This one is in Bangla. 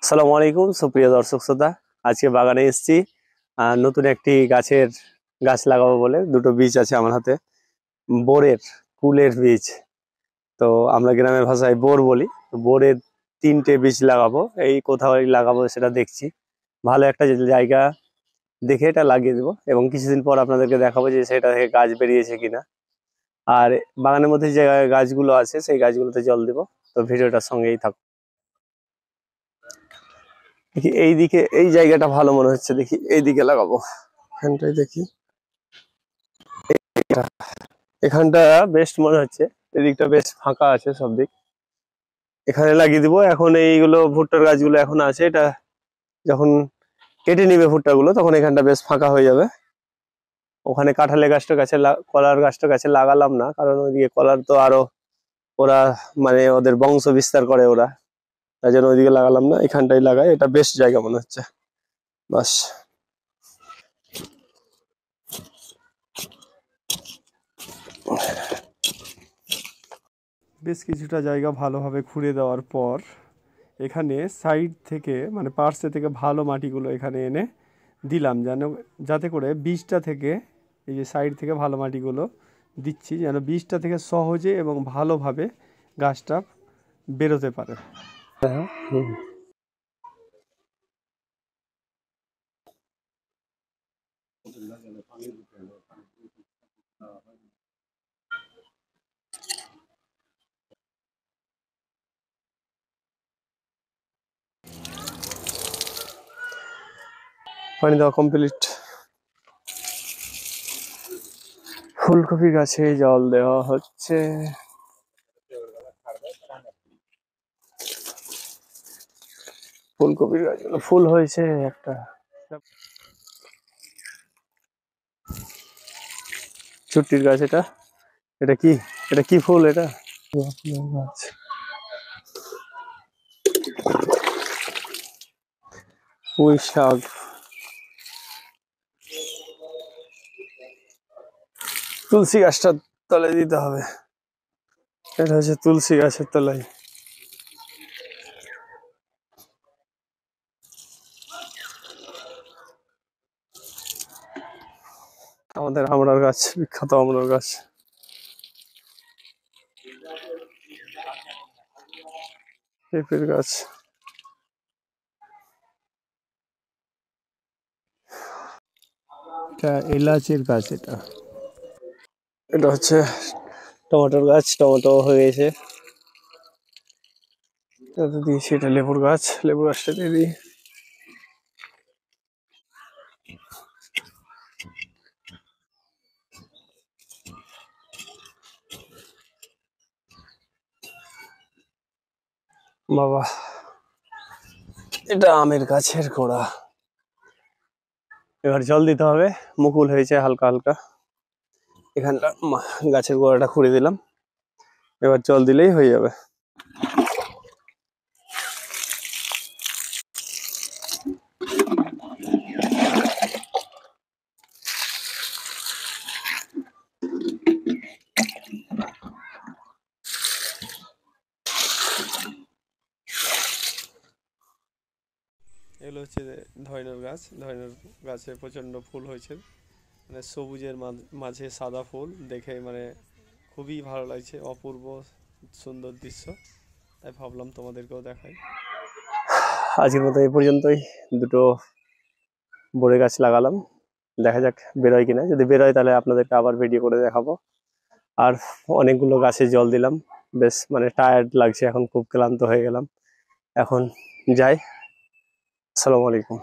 আসসালামু আলাইকুম সুপ্রিয় দর্শক শ্রোতা। আজকে বাগানে এসেছি নতুন একটি গাছ লাগাবো বলে। দুটো বীজ আছে আমার হাতে, বোরের কুলের বীজ। তো আমরা গ্রামের ভাষায় বোর বলি। তো বোরের 3টে বীজ লাগাবো, এই কোথাও লাগাবো সেটা দেখছি। ভালো একটা জায়গা দেখে এটা লাগিয়ে দেবো এবং কিছুদিন পর আপনাদেরকে দেখাবো যে সেটা থেকে গাছ বেরিয়েছে কিনা। আর বাগানের মধ্যে যে গাছগুলো আছে সেই গাছগুলোতে জল দেবো। তো ভিডিওটার সঙ্গেই থাকুন। দেখি এইদিকে এই জায়গাটা ভালো মনে হচ্ছে, দেখি এইদিকে লাগাবো। এখানটায় দেখি, এখানটা বেস্ট মনে হচ্ছে। এদিকটা বেশ ফাঁকা আছে সব দিক, এখানে লাগিয়ে দিব। এখন এইগুলো ভুট্টার গাছগুলো এখন আছে, এটা যখন কেটে নিবে ভুট্টা গুলো তখন এখানটা বেশ ফাঁকা হয়ে যাবে। ওখানে কাঁঠালের গাছটা কলার গাছটা গাছে লাগালাম না, কারণ ওইদিকে কলার তো আরো ওরা মানে ওদের বংশ বিস্তার করে ওরা, তাই জন্য ওইদিকে লাগালাম না, এখানটাই লাগাই। এটা বেস্ট জায়গা মনে হচ্ছে। বাস, বেশ কিছুটা জায়গা ভালোভাবে খুঁড়ে দেওয়ার পর এখানে সাইড থেকে মানে পার্শ্বে থেকে ভালো মাটিগুলো এখানে এনে দিলাম, যাতে করে বীজটা থেকে, এই যে সাইড থেকে ভালো মাটিগুলো দিচ্ছি যেন বীজটা থেকে সহজে এবং ভালোভাবে গাছটা বেরোতে পারে। পানি দেওয়া কমপ্লিট। ফুলকপি গাছে জল দেওয়া হচ্ছে। ফুলকপির গাছগুলো ফুল হয়েছে একটা। ছুটির গাছ এটা, এটা কি, এটা কি ফুল? এটা গাছ, পুঁই শাক। তুলসী গাছটার তলায় দিতে হবে, এটা হচ্ছে তুলসী গাছের তলায়। আমাদের আমড়ার গাছ, বিখ্যাত আমড়ার গাছ। পেঁপের গাছ, এটা এলাচের গাছ। এটা এটা হচ্ছে টমেটোর গাছ, টমেটো হয়ে গেছে। এটা দিয়েছি, এটা লেবুর গাছ, লেবুর গাছটা দিয়ে দিই। বাবা, এটা আমের গাছের গোড়া। এবার জল দিতে হবে, মুকুল হয়েছে হালকা হালকা। এখানটা গাছের গোড়াটা খুঁড়ে দিলাম, এবার জল দিলেই হয়ে যাবে। এগুলো হচ্ছে ধইনার গাছ। ধইনার গাছে প্রচণ্ড ফুল হয়েছে, মানে সবুজের মাঝে সাদা ফুল দেখে মানে খুবই ভালো লাগছে, অপূর্ব সুন্দর দৃশ্য। তাই ভাবলাম তোমাদেরকেও দেখাই। আজকের মতো এই পর্যন্তই। দুটো বড়ই গাছ লাগালাম, দেখা যাক বেরোয় কিনা। যদি বেরোয় তাহলে আপনাদেরকে আবার ভিডিও করে দেখাবো। আর অনেকগুলো গাছে জল দিলাম, বেশ মানে টায়ার্ড লাগছে এখন, খুব ক্লান্ত হয়ে গেলাম। এখন যাই। আসসালামু আলাইকুম।